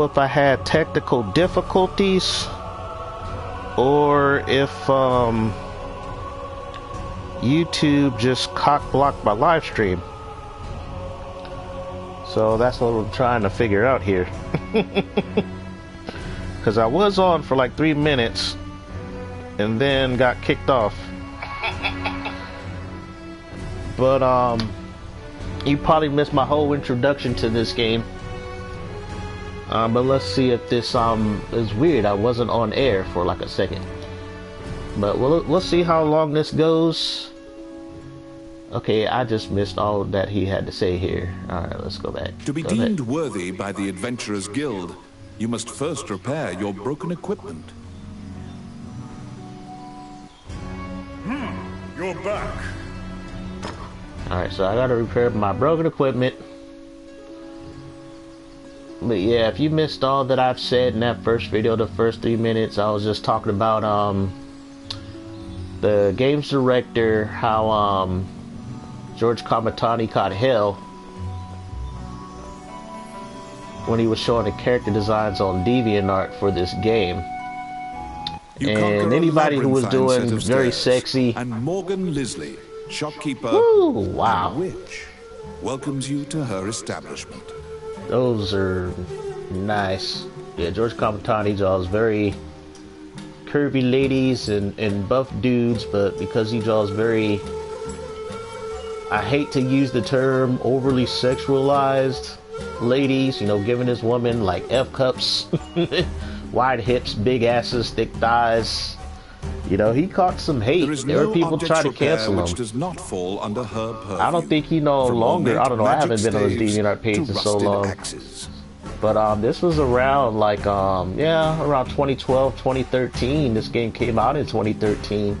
if I had technical difficulties or if YouTube just cock-blocked my live stream. So that's what I'm trying to figure out here. Because I was on for like 3 minutes and then got kicked off. But you probably missed my whole introduction to this game. But let's see if this is weird. I wasn't on air for like a second. But we'll see how long this goes. Okay, I just missed all that he had to say here. Alright, let's go back. To be deemed worthy by the Adventurers Guild, you must first repair your broken equipment. You're back. Alright, so I gotta repair my broken equipment. But yeah, if you missed all that I've said in that first video, the first 3 minutes, I was just talking about the game's director, how George Kamatani caught hell when he was showing the character designs on DeviantArt for this game. And anybody who was doing very sexy and Morgan Lisley, shopkeeper wow, and witch, welcomes you to her establishment. Those are nice. Yeah, George Kamatani draws very curvy ladies and buff dudes, but because he draws very, I hate to use the term, overly sexualized ladies, you know, giving this woman like F cups, wide hips, big asses, thick thighs. You know, he caught some hate. There were people trying to cancel him. Does not fall under her purview. I don't think he no longer. I don't know. I haven't been on his DeviantArt page in so long. Axes. But this was around like yeah, around 2012, 2013. This game came out in 2013.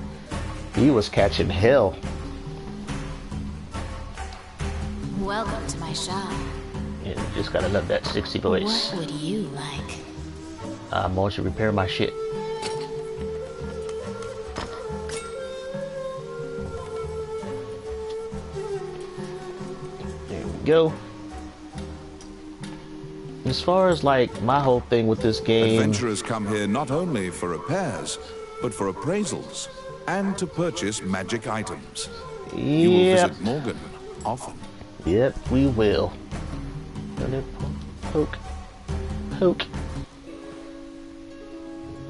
He was catching hell. Welcome to my shop. Yeah, just gotta love that 60 voice. What would you like? I'm going to repair my shit. Go. As far as like my whole thing with this game, Adventurers come here not only for repairs, but for appraisals and to purchase magic items. You will visit Morgan often. Yep, we will. Poke. Poke.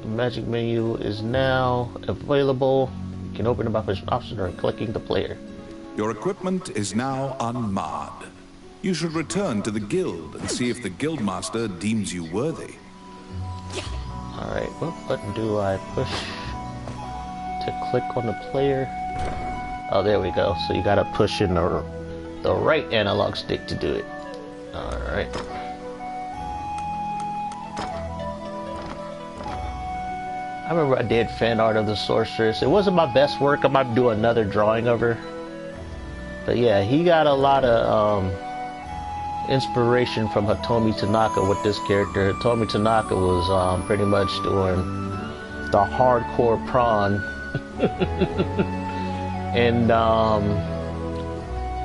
The magic menu is now available. You can open it by pushing option or clicking the player. Your equipment is now unmarred. You should return to the guild and see if the guildmaster deems you worthy. Alright, what button do I push to click on the player? Oh, there we go. So you gotta push in the right analog stick to do it. Alright. I remember I did fan art of the sorceress. It wasn't my best work. I might do another drawing of her. But yeah, he got a lot of inspiration from Hitomi Tanaka with this character. Hitomi Tanaka was pretty much doing the hardcore prawn. And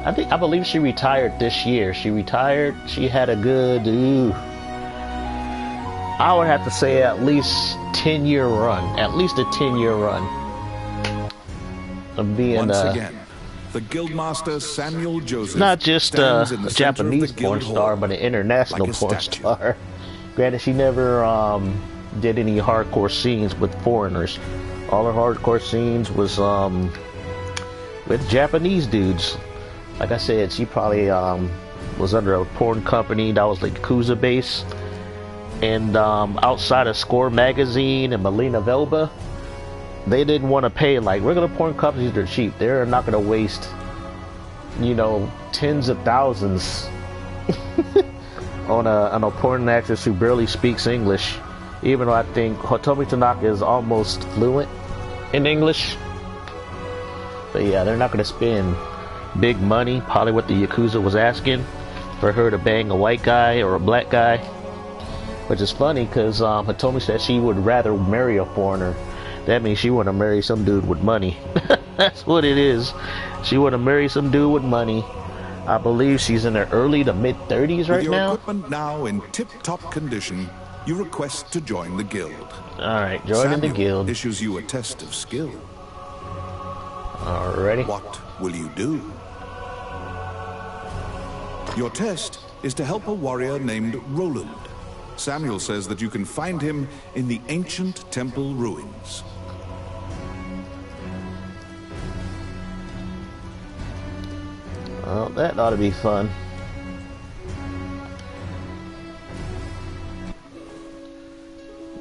I believe she retired this year. She retired. She had a good, I would have to say at least 10-year run. At least a 10-year run of being once again. The Guildmaster Samuel Joseph not just a Japanese porn hall, star, but an international like porn star. Granted, she never did any hardcore scenes with foreigners. All her hardcore scenes was with Japanese dudes. Like I said, she probably was under a porn company that was like Yakuza base. And outside of Score Magazine and Melina Velba, they didn't want to pay. Like regular porn companies, they're cheap. They're not going to waste, you know, tens of thousands on a porn actress who barely speaks English. Even though I think Hitomi Tanaka is almost fluent in English. But yeah, they're not going to spend big money, probably what the Yakuza was asking, for her to bang a white guy or a black guy. Which is funny because Hitomi said she would rather marry a foreigner. That means she want to marry some dude with money. That's what it is. She want to marry some dude with money I believe she's in her early to mid 30s right With your now. equipment now in tip-top condition, you request to join the guild. Alright, joining the guild. Issues you a test of skill. Alrighty. What will you do? Your test is to help a warrior named Roland. Samuel says that you can find him in the ancient temple ruins. Well, that ought to be fun.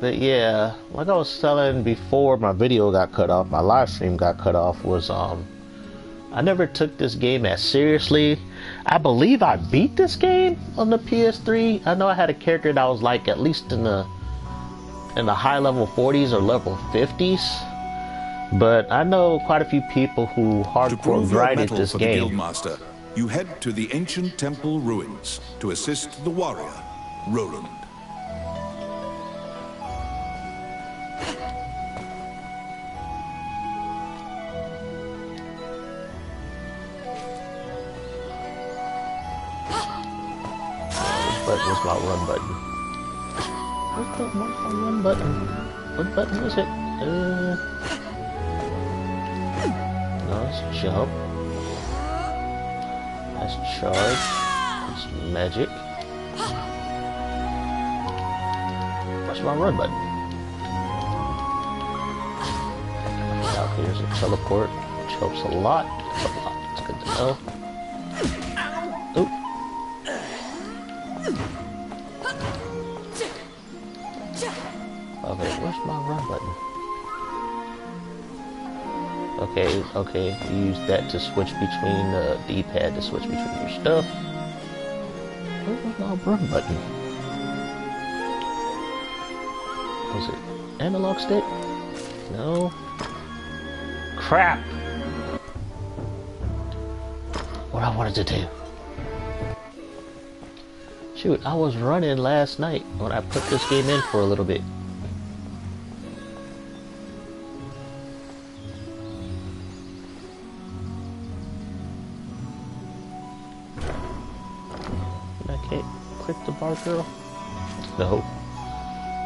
But yeah, like I was telling before my video got cut off, my live stream got cut off, was I never took this game as seriously. I believe I beat this game on the PS3. I know I had a character that was like at least in the high level 40s or level 50s. But I know quite a few people who hardcore grinded this game. Guildmaster, you head to the ancient temple ruins to assist the warrior, Roland. What's my run button? What's my run button? What button was it? No, it's jump. That's charge. It's magic. What's my run button? Now here's a teleport, which helps a lot. It's good to know. Oop. Okay, where's my run button? Okay, you use that to switch between the D-pad to switch between your stuff. Where's my run button? Was it analog stick? No. Crap! What I wanted to do. Shoot, I was running last night when I put this game in for a little bit. I can't click the bar girl? No.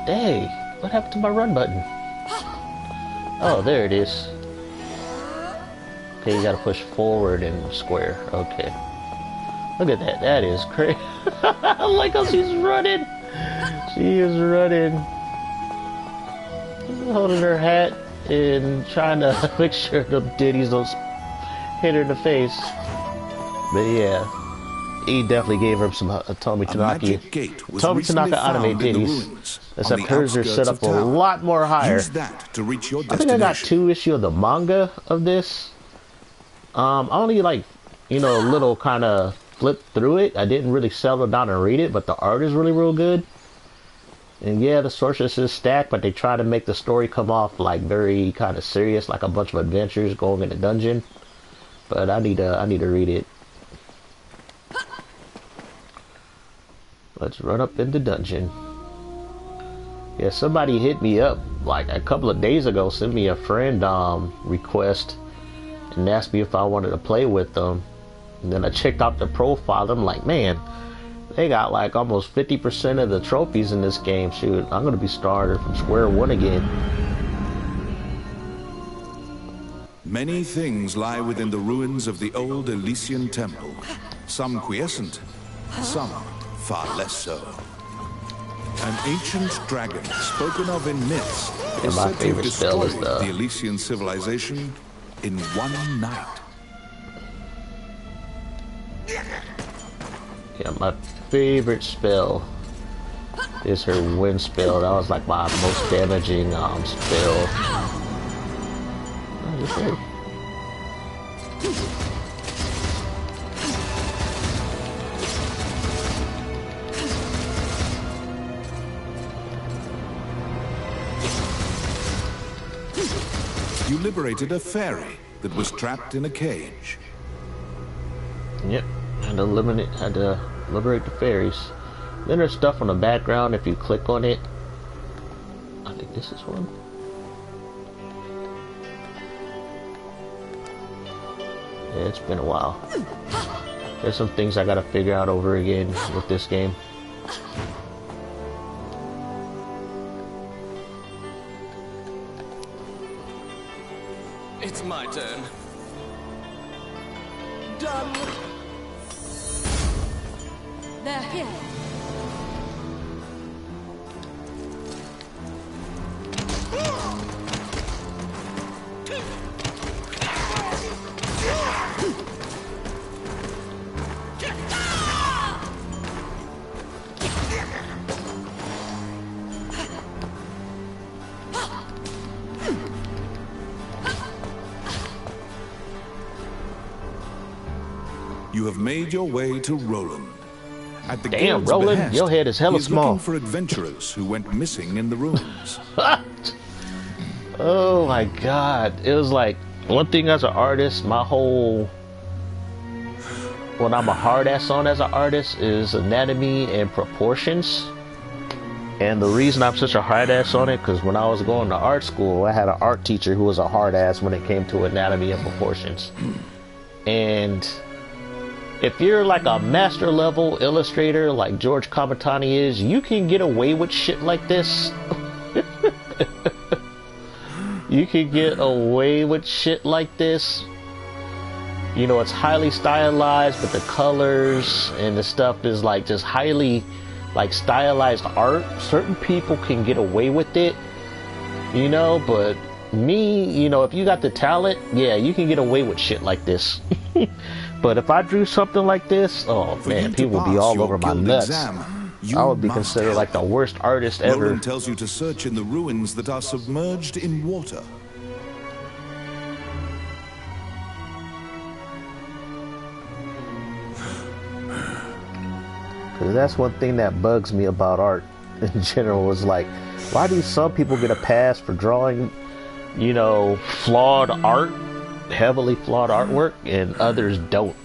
Dang, what happened to my run button? Oh, there it is. Okay, you gotta push forward and square. Okay. Look at that, that is crazy. I like how she's running. She is running. Holding her hat and trying to make sure the ditties don't hit her in the face. But yeah, he definitely gave her some Tomi Tanaka anime ditties. Except hers are set up a lot more higher. I think I got 2 issues of the manga of this. I only like, you know, a little kind of flip through it. I didn't really settle down and read it, but the art is really real good. And yeah, the sources is stacked, but they try to make the story come off like very kind of serious, like a bunch of adventures going in a dungeon. But I need to read it. Let's run up in the dungeon. Yeah, somebody hit me up like a couple of days ago, sent me a friend request and asked me if I wanted to play with them. And then I checked out the profile. I'm like, man, they got like almost 50% of the trophies in this game. Shoot, I'm gonna be starting from square one again. Many things lie within the ruins of the old Elysian temple. Some quiescent, some far less so. An ancient dragon spoken of in myths is said to have destroyed the Elysian civilization in one night. Yeah, my favorite spell is her wind spell. That was like my most damaging spell. Oh, you're ready. You liberated a fairy that was trapped in a cage. Yep, had to liberate the fairies. Then there's stuff on the background if you click on it. I think this is one. Yeah, it's been a while. There's some things I gotta figure out over again with this game. It's my turn. Done. They're here. You have made your way to Roland. At the Damn, guild's Roland, behest, your head is hella he is small. looking for adventurers who went missing in the ruins. Oh my god. It was like, one thing as an artist, my whole... What I'm a hard ass on as an artist is anatomy and proportions. And the reason I'm such a hard ass on it, because when I was going to art school, I had an art teacher who was a hard ass when it came to anatomy and proportions. And if you're like a master level illustrator like George Kamatani is, you can get away with shit like this. You can get away with shit like this. You know, it's highly stylized, but the colors and the stuff is like just highly like stylized art. Certain people can get away with it, you know, but me, you know, if you got the talent, yeah, you can get away with shit like this. But if I drew something like this, oh man, people would be all over my nuts. I would be considered like the worst artist ever. Roland tells you to search in the ruins that are submerged in water. Because that's one thing that bugs me about art in general, is like, why do some people get a pass for drawing, you know, flawed art, heavily flawed artwork, and others don't?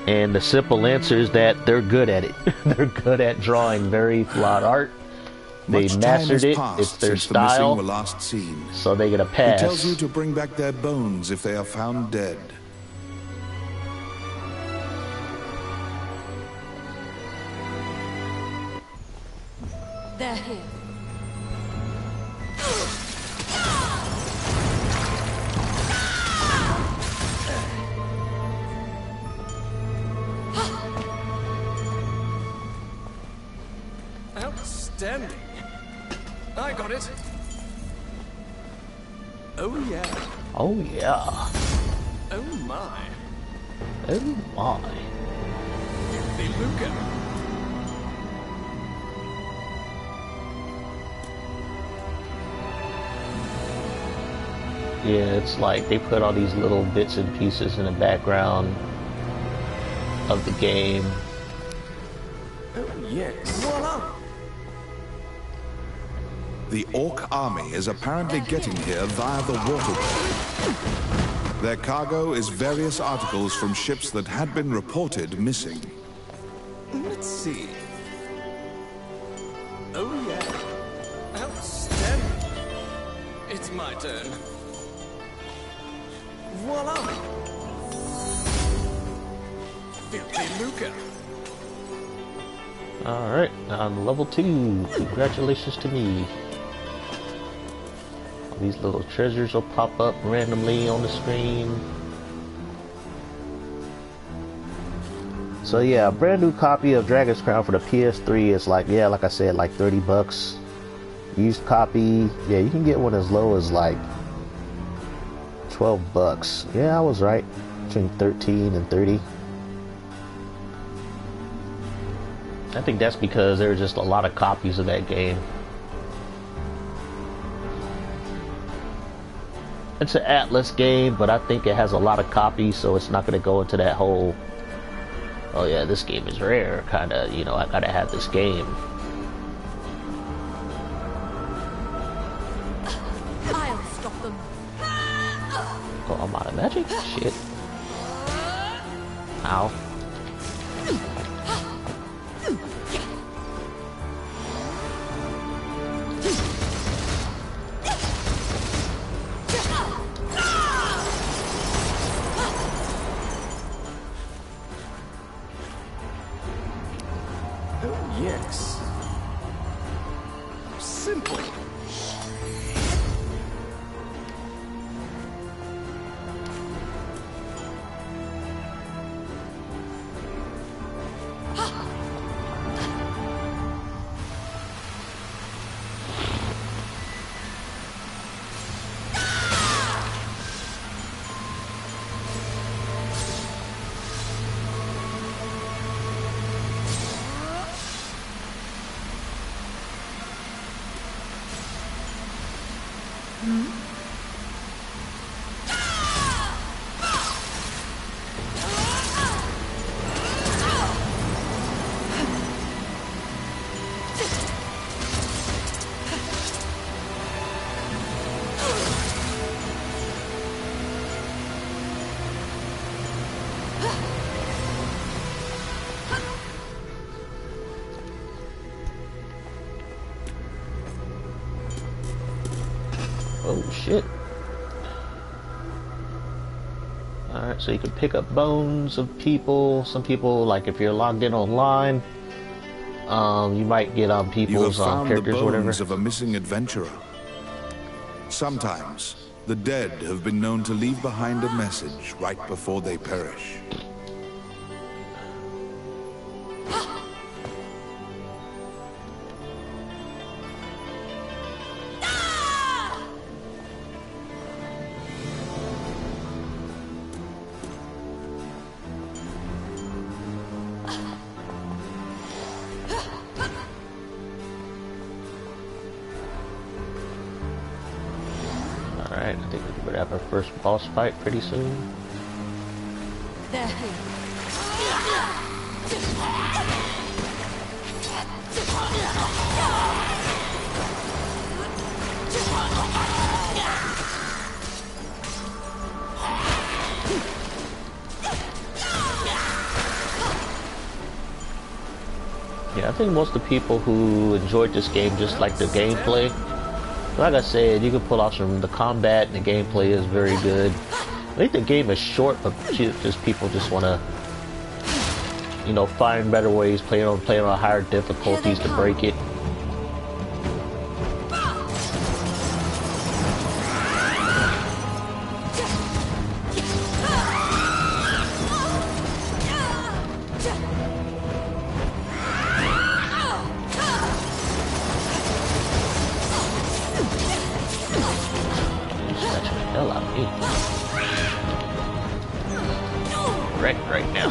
And the simple answer is that they're good at it. They're good at drawing very flawed art. They mastered it. It's their style. The missing were last seen. So they get a pass. He tells you to bring back their bones if they are found dead. They're here. Outstanding. I got it. Oh yeah. Oh yeah. Oh my. Oh my. Filthy lucre. Yeah, it's like they put all these little bits and pieces in the background of the game. Oh yes. Voila. The Orc army is apparently getting here via the waterway. Their cargo is various articles from ships that had been reported missing. Let's see. Oh yeah. Outstanding. It's my turn. Voila. Filthy lucre. Alright, I'm level 2. Congratulations to me. These little treasures will pop up randomly on the screen. So yeah, a brand new copy of Dragon's Crown for the PS3 is like, yeah, like I said, like 30 bucks. Used copy, yeah, you can get one as low as like 12 bucks. Yeah, I was right. Between 13 and 30. I think that's because there are just a lot of copies of that game. It's an Atlas game, but I think it has a lot of copies, so it's not going to go into that whole, oh yeah, this game is rare, kind of, you know, I gotta have this game. I'll stop them. Oh, I'm out of magic? Shit. Ow. simple. Oh shit. Alright, so you can pick up bones of people. Some people, like if you're logged in online, you might get on people's You have found the characters or whatever. bones of a missing adventurer. Sometimes, the dead have been known to leave behind a message right before they perish. Alright, I think we're gonna have our first boss fight pretty soon. They're here. Yeah, I think most of the people who enjoyed this game just like the gameplay. Like I said, you can pull off the combat and the gameplay is very good. I think the game is short, but just people just want to, you know, find better ways, playing on higher difficulties to break it. Right now.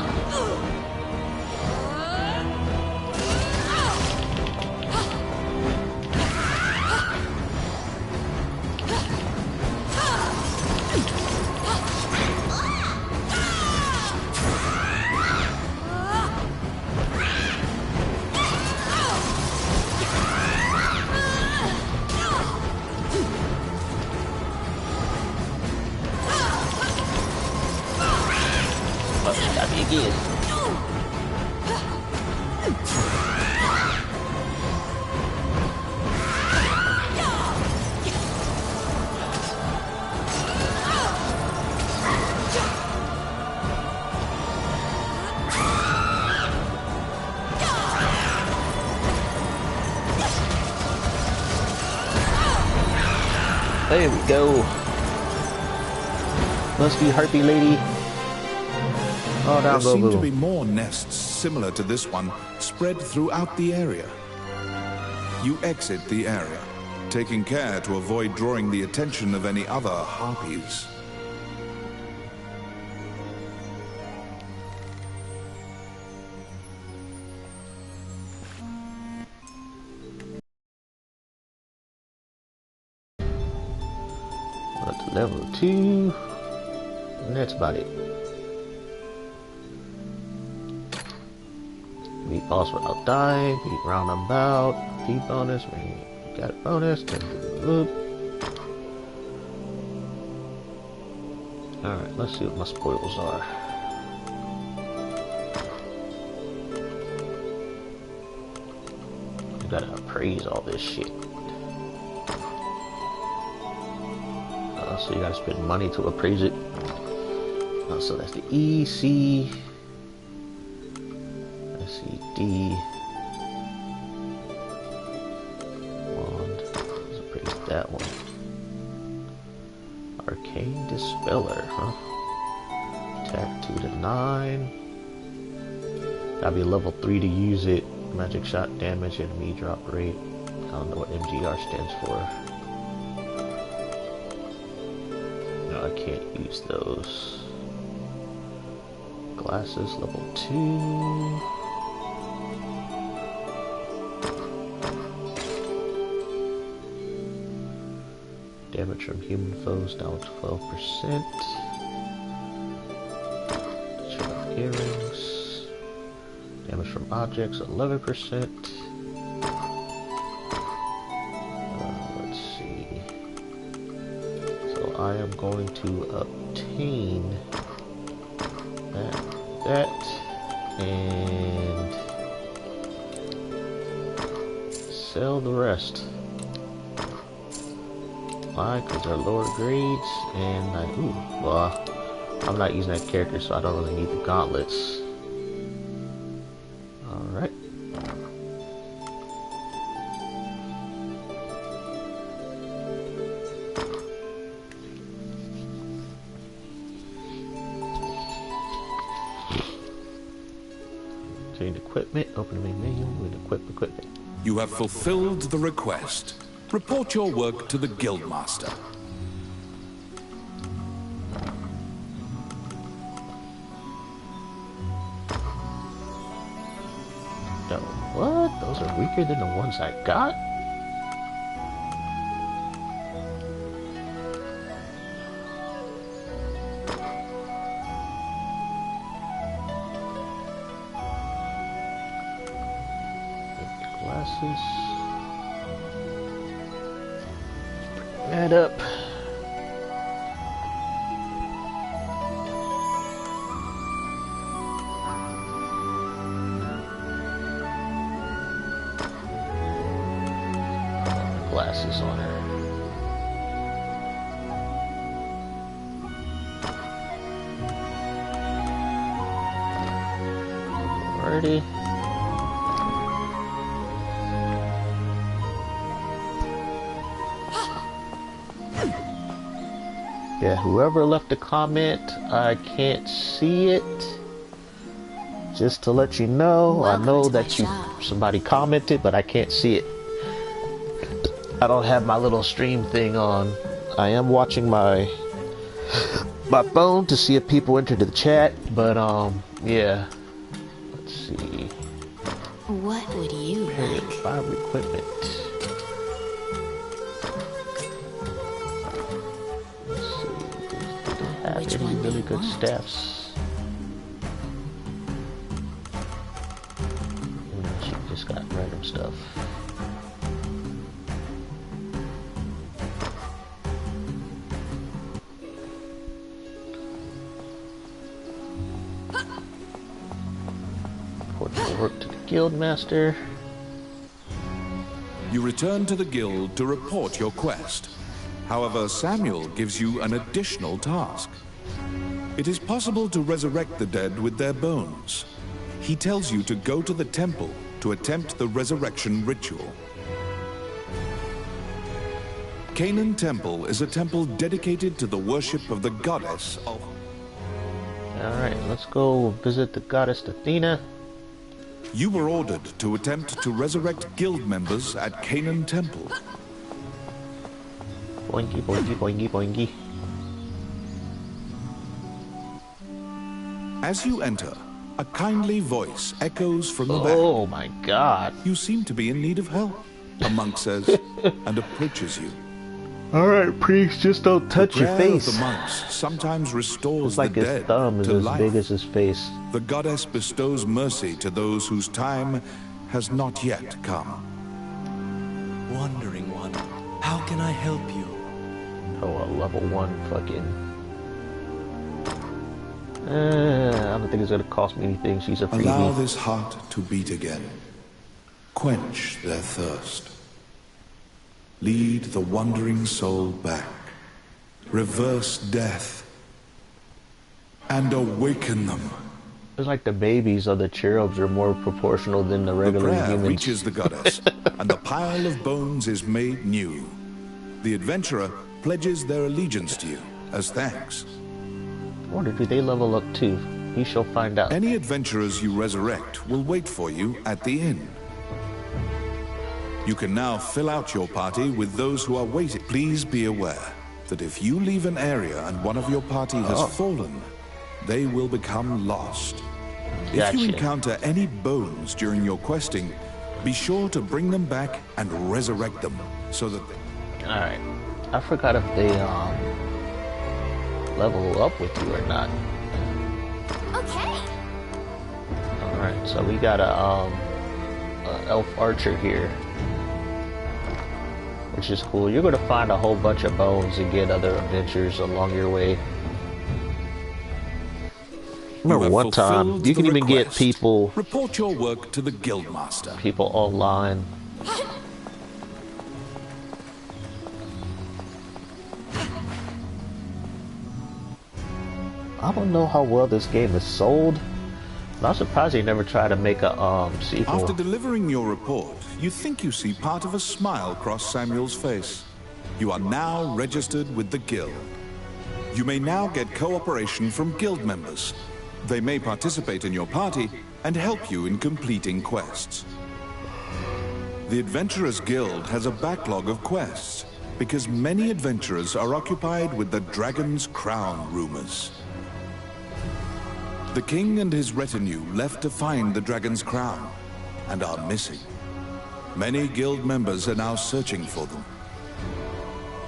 Got me again. There we go. Must be Harpy Lady. Oh, There seem to be more nests similar to this one spread throughout the area. You exit the area, taking care to avoid drawing the attention of any other harpies. Up to level 2. And that's about it. Beat boss without dying, beat roundabout, beat bonus, maybe got a bonus, then do the loop. Alright, let's see what my spoils are. You gotta appraise all this shit. So you gotta spend money to appraise it. So that's the E, C, let's see, D, wand. that one? Arcane Dispeller, huh? Attack 2 to 9. Gotta be level 3 to use it. Magic shot damage, enemy drop rate. I don't know what MGR stands for. No, I can't use those. Glasses, level 2. Damage from human foes down 12%. Sharp earrings. Damage from objects 11%. Let's see. So I am going to obtain that and sell the rest. Why? Because they're lower grades, and I'm not using that character, so I don't really need the gauntlets. Alright. Change equipment, open the main menu, and equip equipment. You have fulfilled the request. Report your work to the Guildmaster. No, what? Those are weaker than the ones I got? Glasses. Add up. Glasses on her. Alrighty. Yeah, whoever left a comment, I can't see it. Just to let you know, I know that somebody commented, but I can't see it. I don't have my little stream thing on. I am watching my phone to see if people entered the chat, but yeah. Let's see. What would you like? 5 equipment. Which any one really good want? staffs. She just got random stuff. Report your work to the Guildmaster. You return to the guild to report your quest. However, Samuel gives you an additional task. It is possible to resurrect the dead with their bones. He tells you to go to the temple to attempt the resurrection ritual. Canaan Temple is a temple dedicated to the worship of the goddess of... Alright, let's go visit the goddess Athena. You were ordered to attempt to resurrect guild members at Canaan Temple. Boingy, boingy, boingy, boingy. As you enter, a kindly voice echoes from the back. Oh my god. You seem to be in need of help, a monk says, and approaches you. Alright, priest, just don't touch The your prayer face. of the monks sometimes restores It's like the his dead thumb is to as life. big as his face. The goddess bestows mercy to those whose time has not yet come. Wandering one, how can I help you? Oh, a level 1 fucking... I don't think it's gonna cost me anything. She's a Allow freebie. this heart to beat again. Quench their thirst. Lead the wandering soul back. Reverse death. And awaken them. It's like the babies of the cherubs are more proportional than the The regular prayer humans. reaches the goddess, and the pile of bones is made new. The adventurer pledges their allegiance to you as thanks. I wonder, do they level up too? We shall find out. Any adventurers you resurrect will wait for you at the inn. You can now fill out your party with those who are waiting. Please be aware that if you leave an area and one of your party has fallen, they will become lost. If you encounter any bones during your questing, be sure to bring them back and resurrect them so that Alright. I forgot if they level up with you or not. Okay. Alright, so we got a elf archer here, which is cool. You're gonna find a whole bunch of bones and get other adventures along your way. Remember one time you can even get people report your work to the guildmaster. People online. I don't know how well this game is sold. I'm surprised they never tried to make a sequel. After delivering your report, you think you see part of a smile cross Samuel's face. You are now registered with the guild. You may now get cooperation from guild members. They may participate in your party and help you in completing quests. The Adventurers Guild has a backlog of quests because many adventurers are occupied with the Dragon's Crown rumors. The king and his retinue left to find the Dragon's Crown and are missing. Many guild members are now searching for them.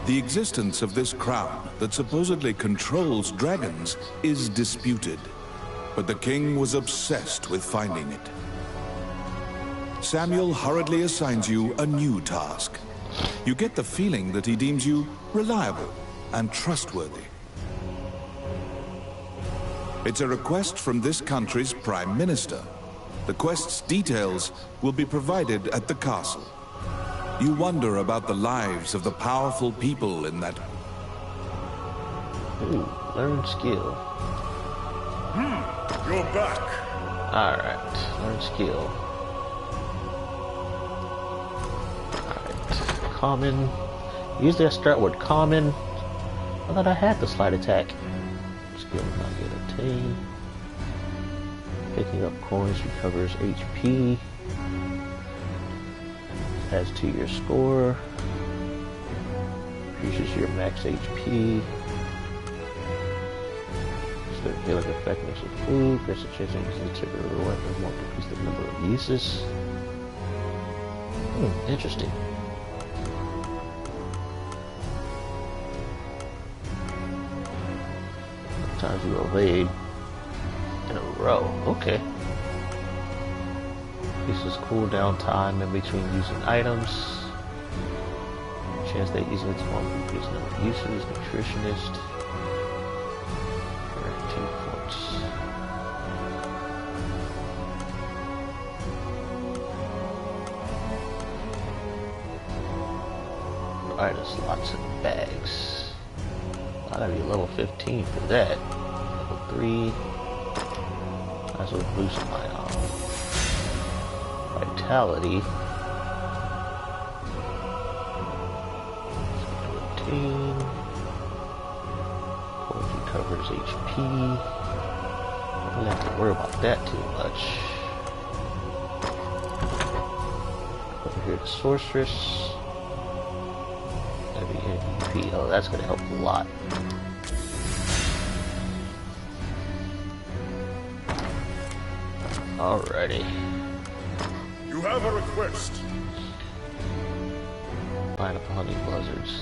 The existence of this crown that supposedly controls dragons is disputed, but the king was obsessed with finding it. Samuel hurriedly assigns you a new task. You get the feeling that he deems you reliable and trustworthy. It's a request from this country's Prime Minister. The quest's details will be provided at the castle. You wonder about the lives of the powerful people in that... Ooh, learn skill. You're back. Alright, learn skill. Alright, common. Usually I start with common. I thought I had the sleight attack. Skill not yet attained. Picking up coins recovers HP. Adds to your score. Increases your max HP. Healing effectiveness of food. Press a chance to use the temporary weapon. Won't decrease the number of uses. Interesting. Times you evade in a row. Okay. Uses cooldown time in between using items. Chance that using its one increase number of uses. Nutritionist. 13 points. Item slots and bags. I gotta be level 15 for that. Level 3. Might as well boost my vitality. 17. Cold recovers HP. I don't have to worry about that too much. Over here, it's Sorceress. Heavy MVP. Oh, that's gonna help a lot. Alrighty. You have a request. Line up honey buzzards.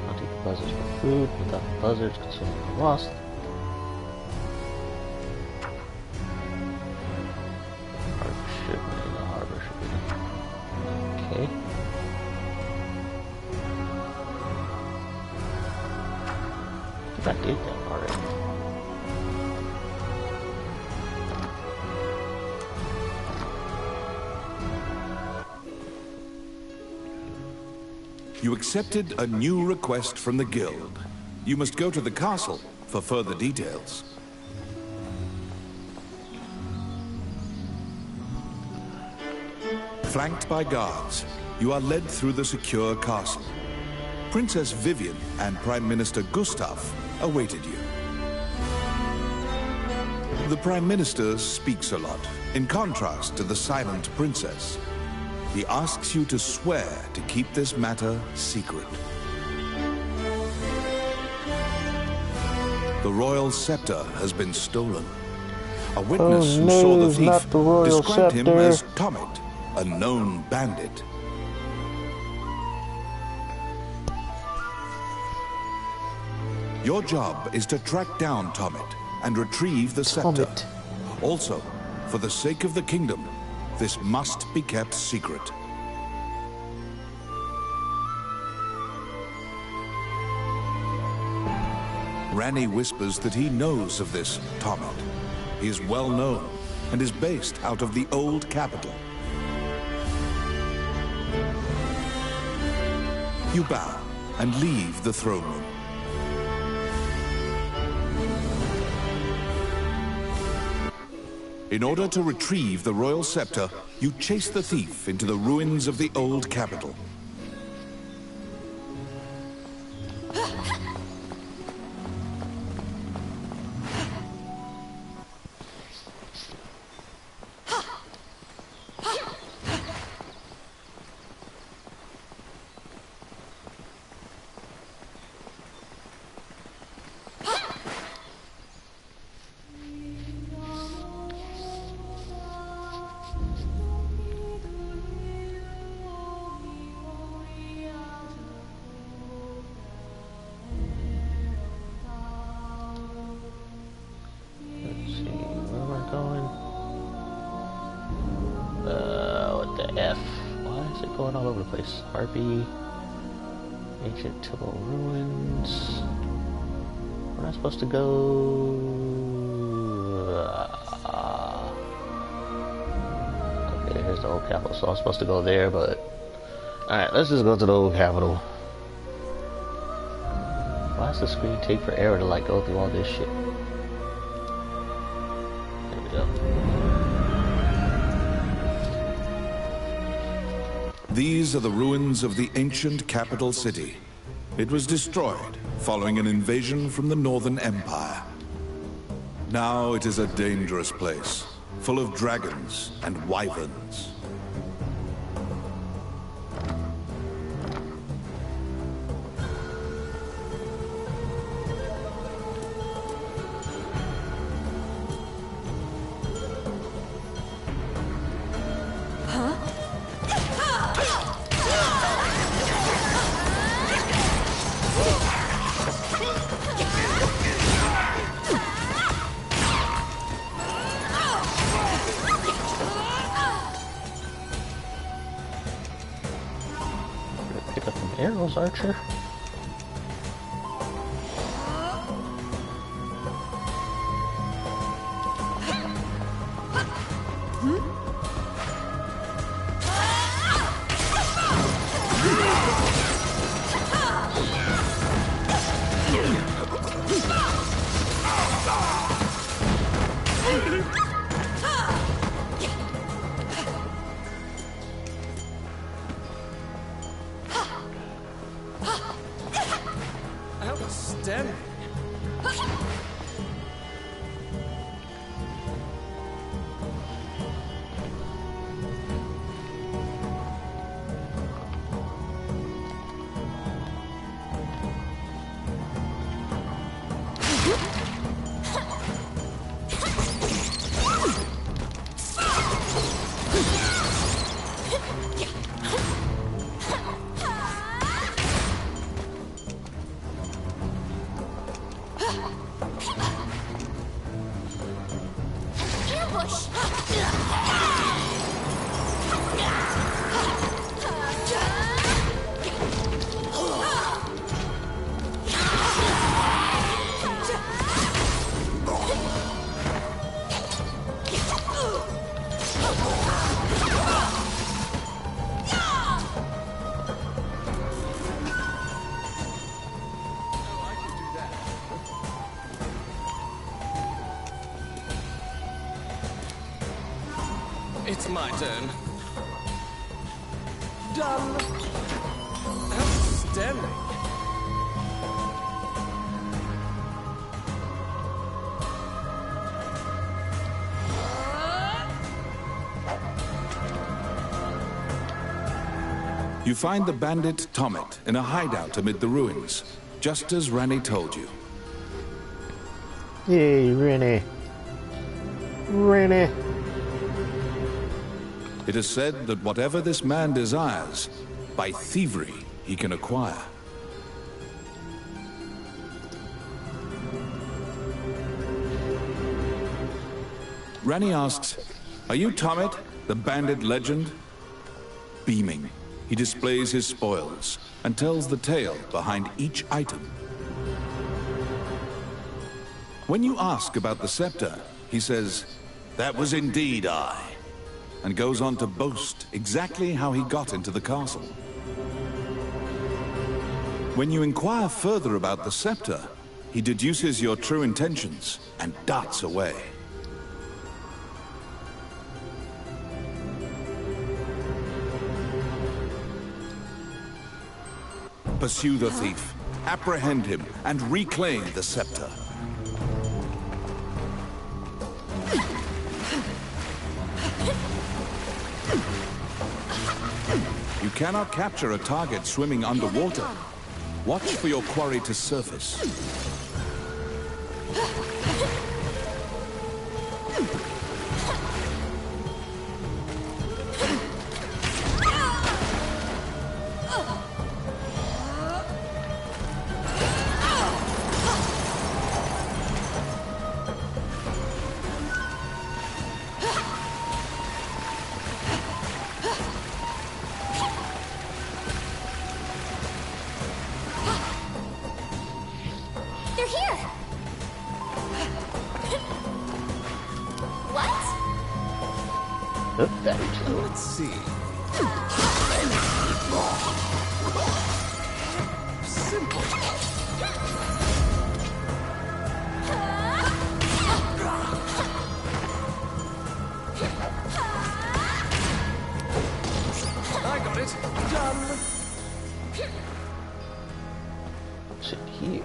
I'll take the buzzards for food. Without the buzzards, consuming are lost. Harbor shipment in the harbor shipment. Okay. I think I did that already. You accepted a new request from the guild. You must go to the castle for further details. Flanked by guards, you are led through the secure castle. Princess Vivian and Prime Minister Gustav awaited you. The Prime Minister speaks a lot, in contrast to the silent princess. He asks you to swear to keep this matter secret. The royal scepter has been stolen. A witness who saw the thief described him as Tomet, a known bandit. Your job is to track down Tomet and retrieve the scepter. Also, for the sake of the kingdom, this must be kept secret. Ranni whispers that he knows of this Tomet. He is well known and is based out of the old capital. You bow and leave the throne room. In order to retrieve the royal scepter, you chase the thief into the ruins of the old capital. Harpy, ancient temple ruins. We're not supposed to go. Okay, here's the old capital, so I'm supposed to go there, but alright, let's just go to the old capital. Why does the screen take forever to like go through all this shit? There we go. These are the ruins of the ancient capital city. It was destroyed following an invasion from the Northern Empire. Now it is a dangerous place, full of dragons and wyverns. Arrows, Archer. It's my turn. Done. Outstanding. You find the bandit Tomet in a hideout amid the ruins, just as Ranni told you. Yay, Rennie. Rennie. It is said that whatever this man desires, by thievery he can acquire. Ranni asks, "Are you Tomet, the bandit legend?" Beaming, he displays his spoils and tells the tale behind each item. When you ask about the scepter, he says, "That was indeed I," and goes on to boast exactly how he got into the castle. When you inquire further about the scepter, he deduces your true intentions and darts away. Pursue the thief, apprehend him, and reclaim the scepter. You cannot capture a target swimming underwater. Watch for your quarry to surface. They're here! What? Let's see. Simple. I got it. Done. What's in here?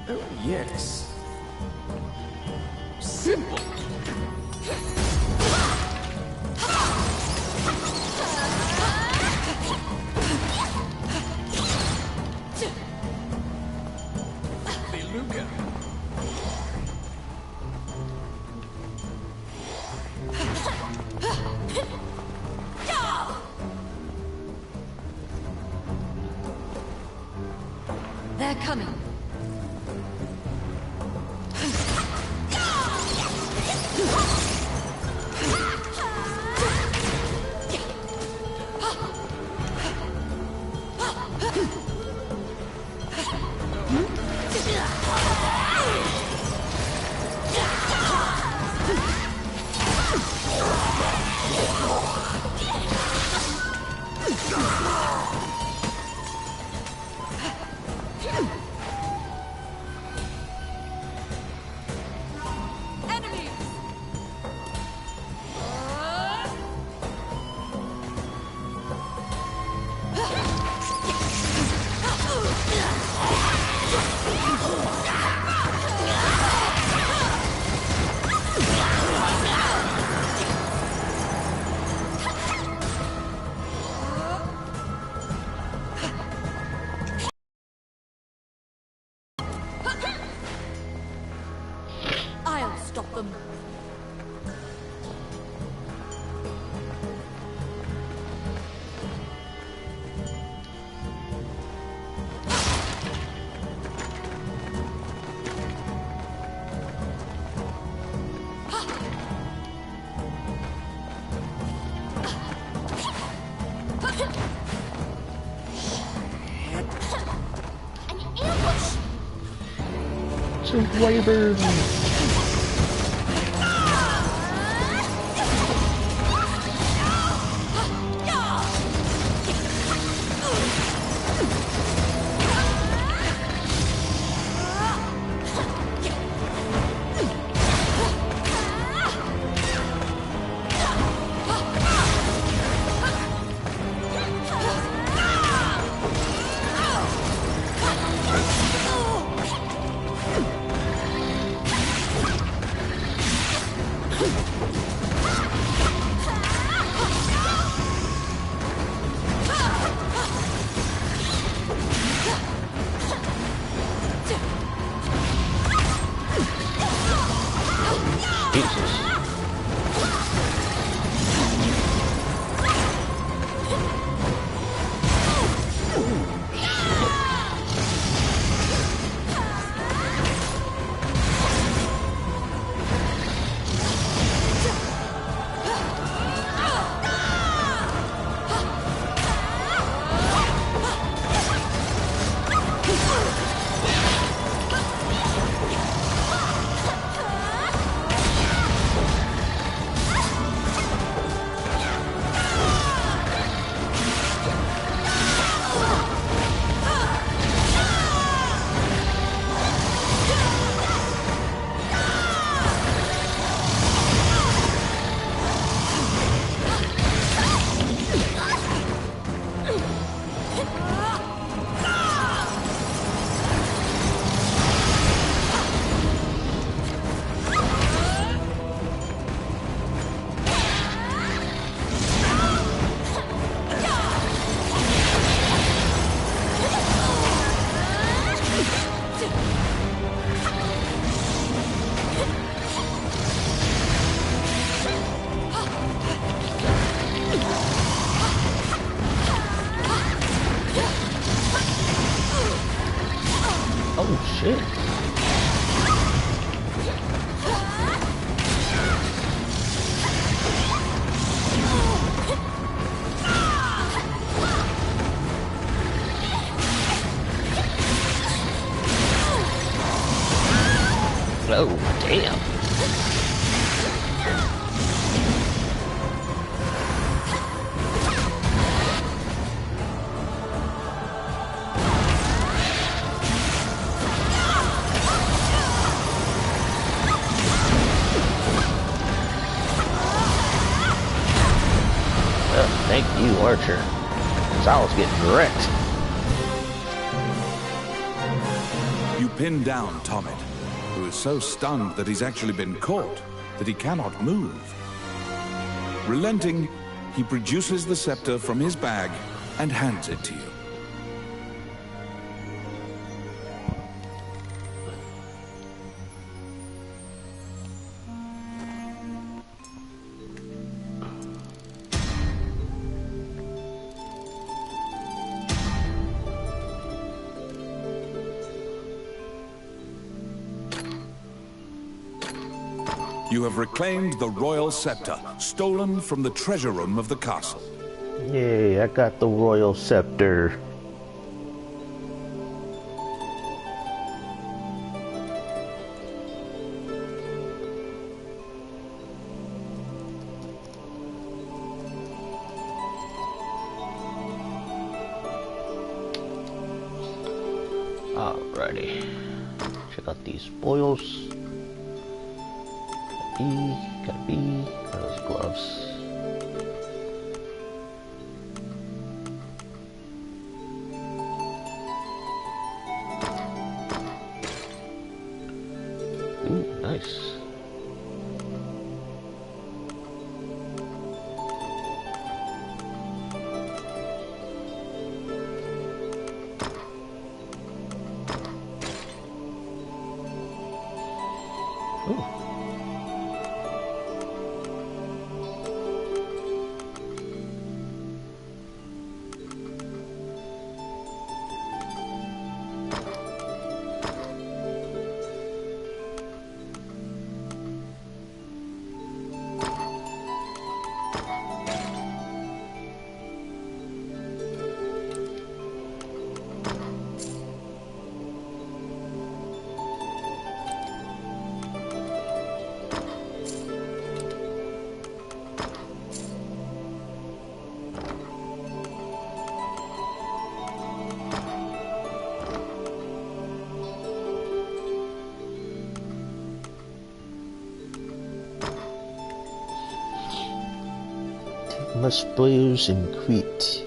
Oh, yes. Simple. Beluga. They're coming. I'll stop them. An ambush! Some wyvern. Oh shit. Oh, damn. Thank you, Archer. Because I was getting wrecked. You pin down Tommet, who is so stunned that he's actually been caught, that he cannot move. Relenting, he produces the scepter from his bag and hands it to you. You have reclaimed the royal scepter, stolen from the treasure room of the castle. Yay, I got the royal scepter. Alrighty. Check out these spoils. Gotta be, those gloves. Ooh, nice. Ooh. Spoils in Crete.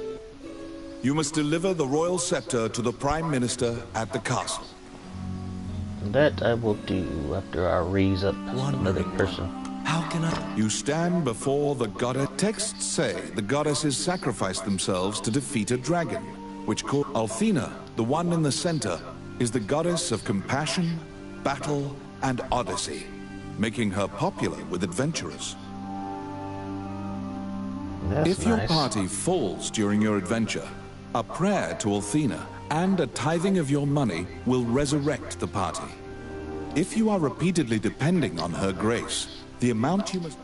You must deliver the royal scepter to the Prime Minister at the castle. That I will do after I raise up another person. How How can I... You stand before the goddess. Texts say the goddesses sacrificed themselves to defeat a dragon, which called Althena, the one in the center, is the goddess of compassion, battle, and odyssey, making her popular with adventurers. That's If your nice. party falls during your adventure, a prayer to Althena and a tithing of your money will resurrect the party. If you are repeatedly depending on her grace, the amount you must...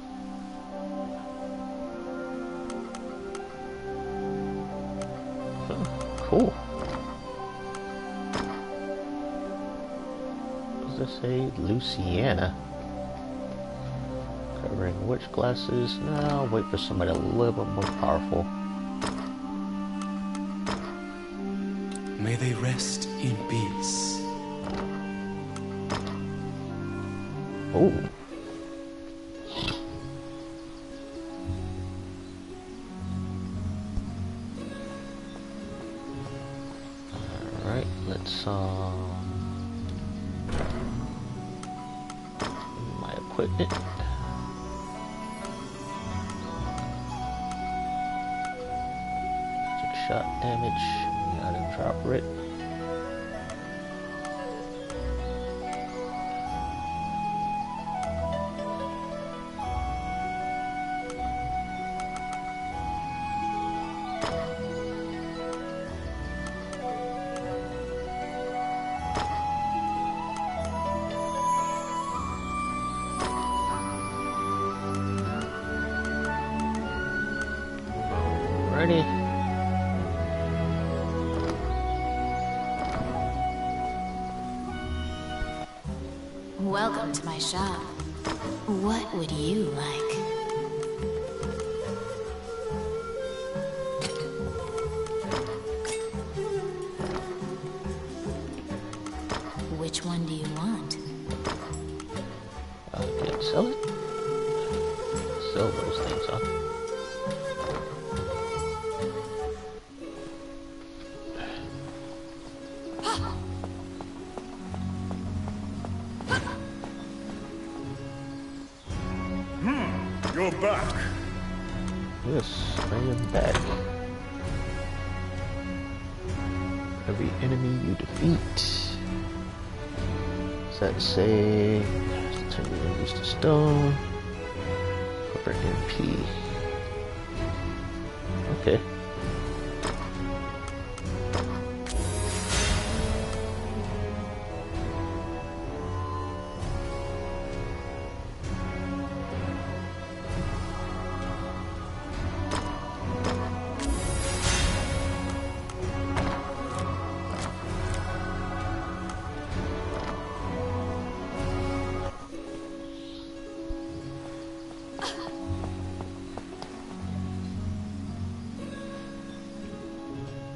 Cool. What does this say? Luciana. Covering witch glasses. Now wait for somebody a little bit more powerful. May they rest in peace. Oh. Alright, let's my equipment. Magic shot damage. Item dropper it. Ready? Welcome to my shop. What would you like? Which one do you want? Okay, sell it. Sell those things, huh? You're back. Yes, I am back. Every enemy you defeat. Does that say turn your enemies to stone? Corporate MP. Okay.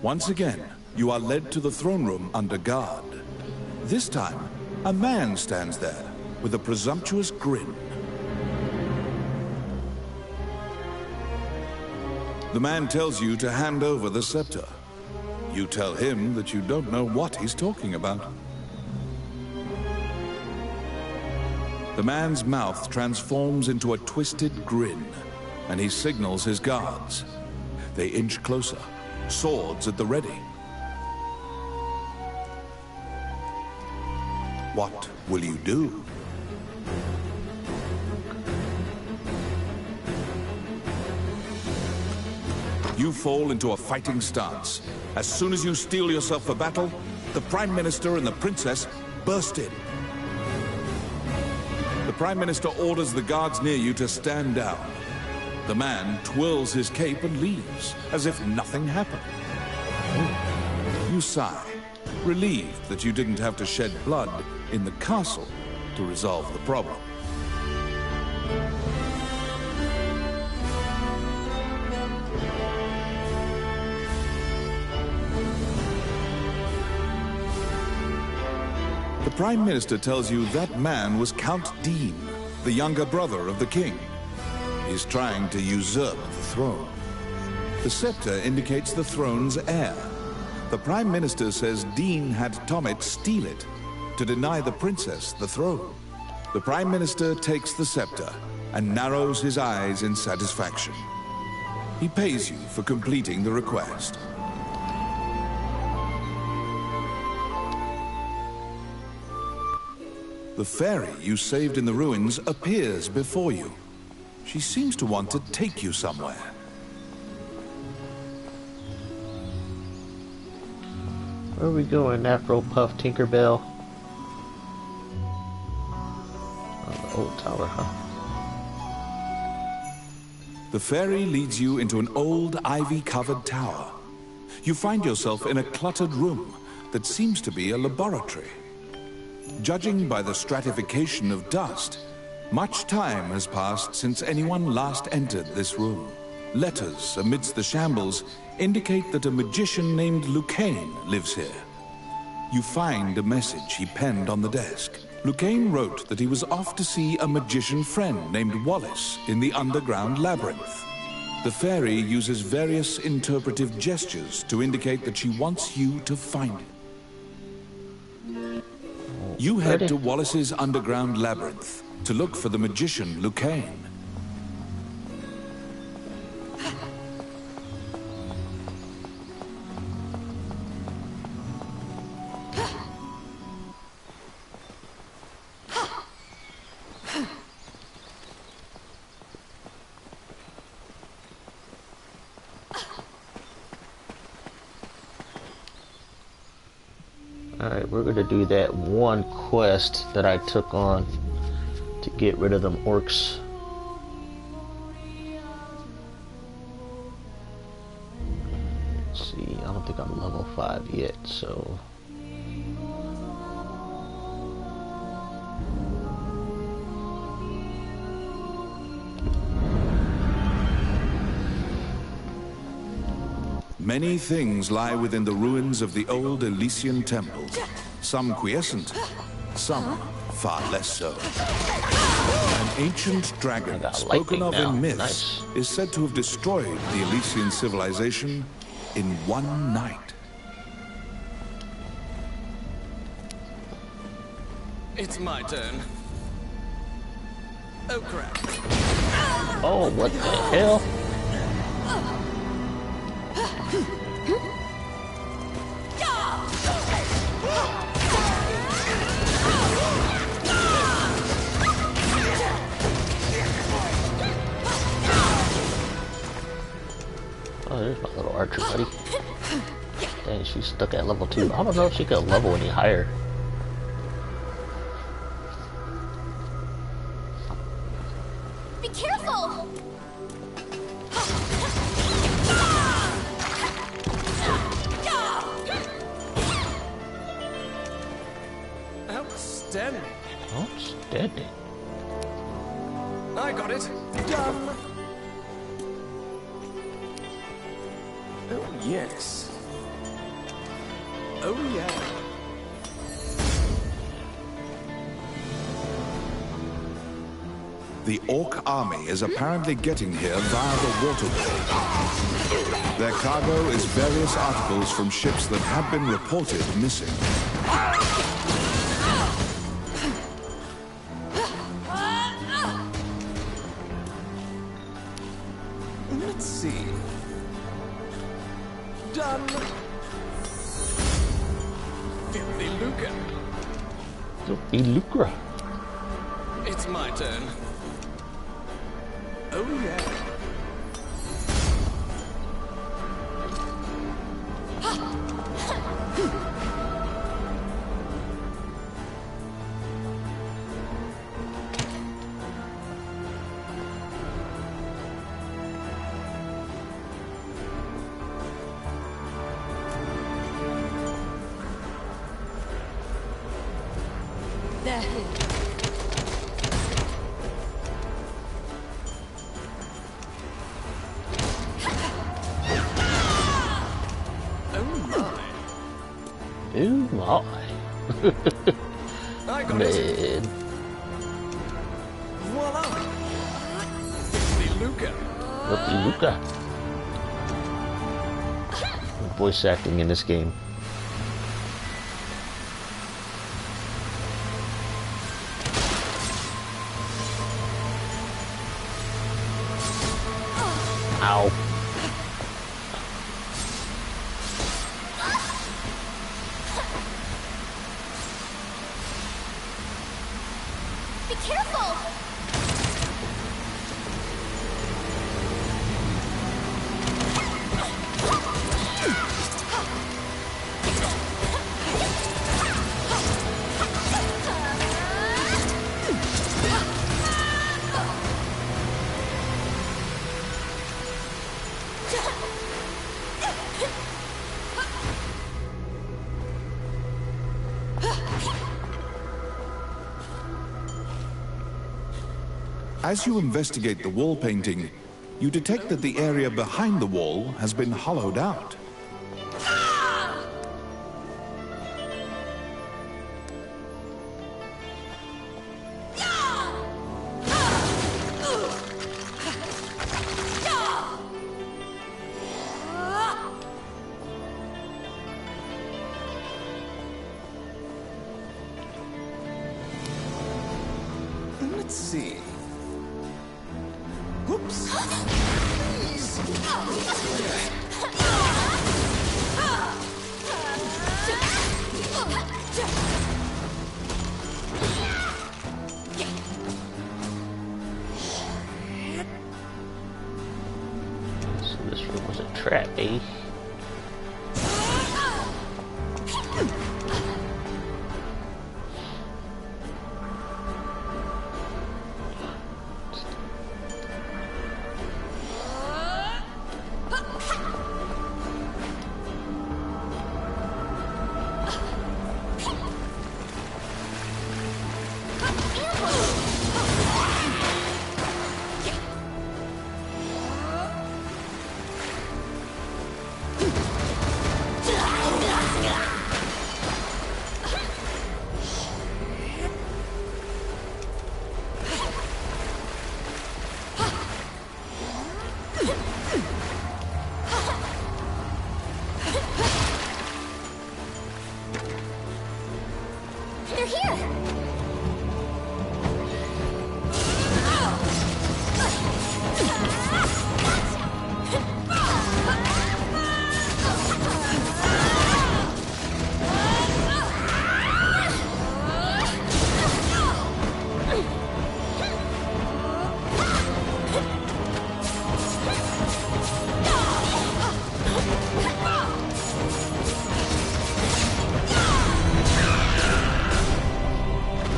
Once again, you are led to the throne room under guard. This time, a man stands there with a presumptuous grin. The man tells you to hand over the scepter. You tell him that you don't know what he's talking about. The man's mouth transforms into a twisted grin, and he signals his guards. They inch closer, swords at the ready. What will you do? You fall into a fighting stance. As soon as you steel yourself for battle, the Prime Minister and the Princess burst in. The Prime Minister orders the guards near you to stand down. The man twirls his cape and leaves, as if nothing happened. You sigh, relieved that you didn't have to shed blood in the castle to resolve the problem. The Prime Minister tells you that man was Count Dean, the younger brother of the king. He's trying to usurp the throne. The scepter indicates the throne's heir. The Prime Minister says Dean had Tommet steal it to deny the princess the throne. The Prime Minister takes the scepter and narrows his eyes in satisfaction. He pays you for completing the request. The fairy you saved in the ruins appears before you. She seems to want to take you somewhere. Where are we going, Afro Puff Tinkerbell? Oh, the old tower, huh? The fairy leads you into an old ivy-covered tower. You find yourself in a cluttered room that seems to be a laboratory. Judging by the stratification of dust, much time has passed since anyone last entered this room. Letters amidst the shambles indicate that a magician named Lucane lives here. You find a message he penned on the desk. Lucane wrote that he was off to see a magician friend named Wallace in the underground labyrinth. The fairy uses various interpretive gestures to indicate that she wants you to find him. You head to Wallace's underground labyrinth to look for the magician Lucane. Alright, we're gonna do that one quest that I took on to get rid of them orcs. Let's see, I don't think I'm level 5 yet, so... Many things lie within the ruins of the old Elysian temple. Some quiescent, some far less so. An ancient dragon, spoken of in myths, is said to have destroyed the Elysian civilization in one night. It's my turn. Oh crap. Oh, what the hell? Oh, there's my little archer buddy. Dang, she's stuck at level 2. I don't know if she could level any higher. Be careful! Outstanding. Outstanding. I got it. Done. Oh, yes. Oh, yeah. The Orc army is apparently getting here via the waterway. Their cargo is various articles from ships that have been reported missing. Let's see. Done. Filthy lucre. Filthy lucre. It's my turn. Oh, yeah. They're here. Oh my. I got it. Man. Voila. Filthy lucre. Filthy lucre. Voice acting in this game. Ow. Be careful! As you investigate the wall painting, you detect that the area behind the wall has been hollowed out. Let's see. Whoops. So this room was a trap, eh? They're here!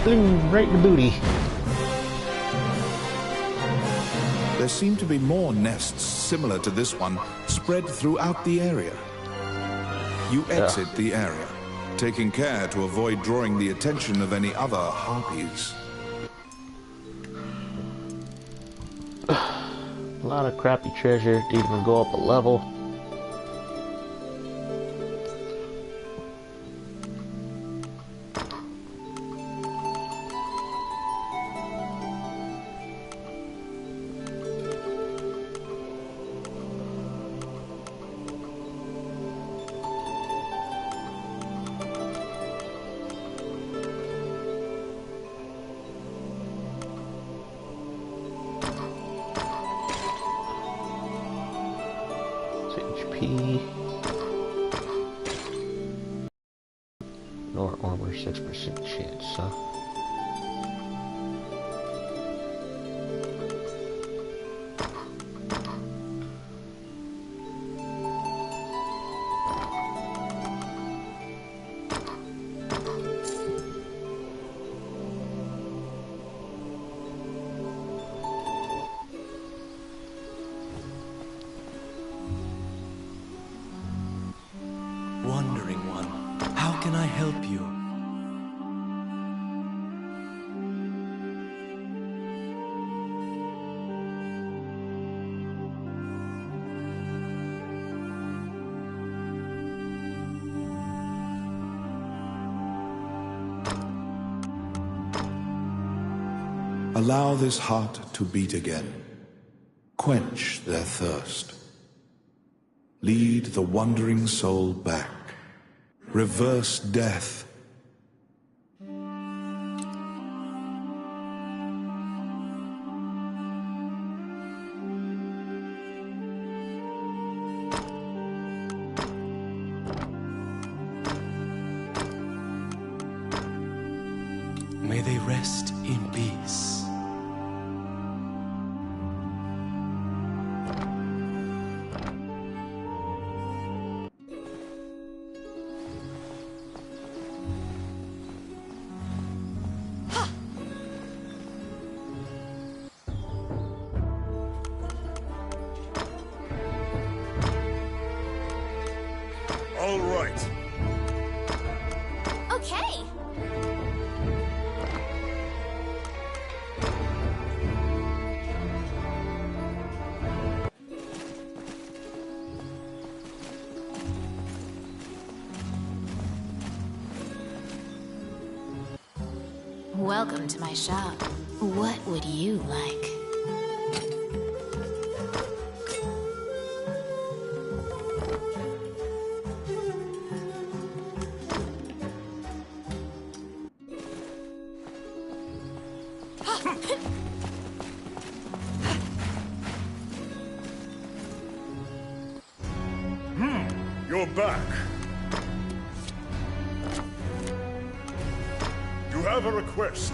Boom, right in the booty. There seem to be more nests similar to this one spread throughout the area. You exit the area, taking care to avoid drawing the attention of any other harpies. A lot of crappy treasure, didn't even go up a level. HP. Nor armor 6% chance, huh? Wandering one, how can I help you? Allow this heart to beat again. Quench their thirst. Lead the wandering soul back. Reverse death. All right. Okay. Welcome to my shop. What would you like? You're back. You have a request.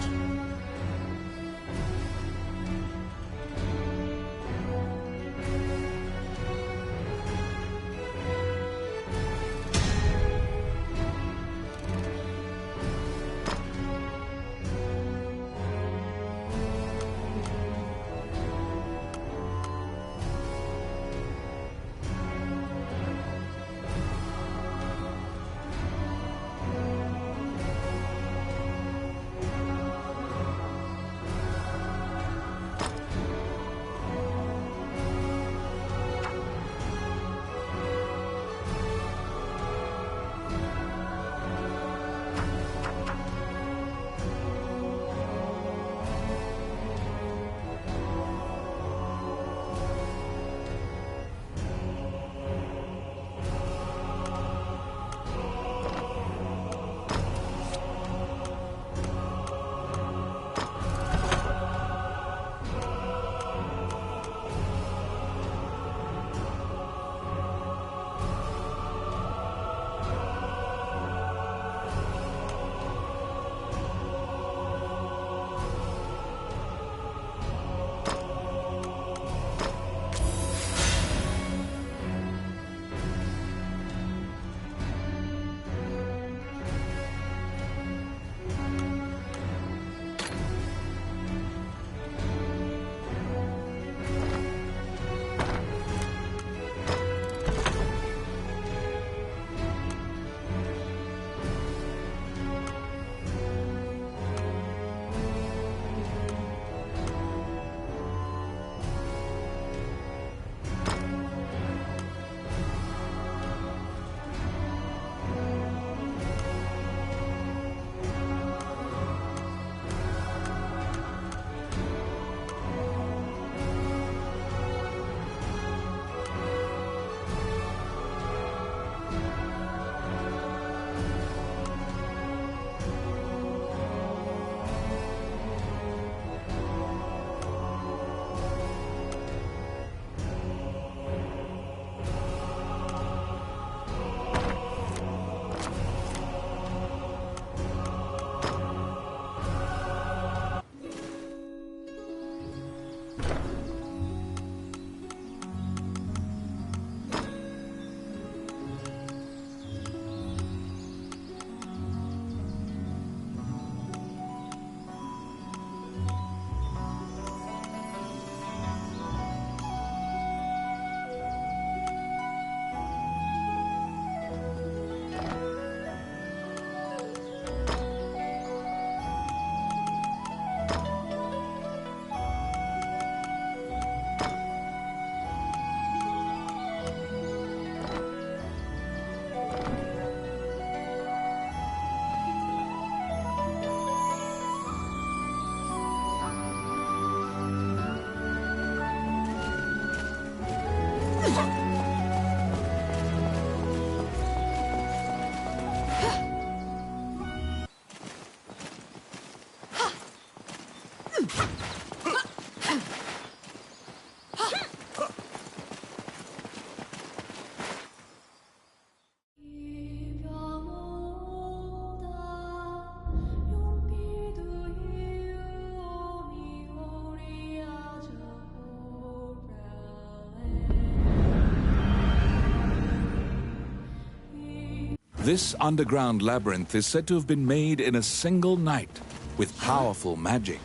This underground labyrinth is said to have been made in a single night with powerful magic.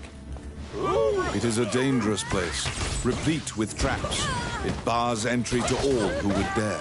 It is a dangerous place, replete with traps. It bars entry to all who would dare.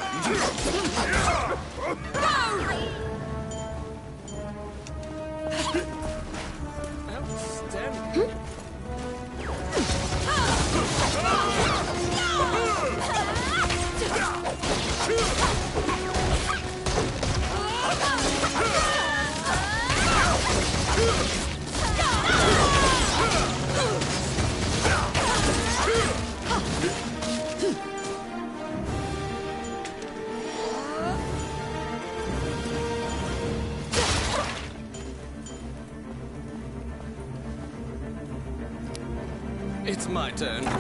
It's my turn. Done.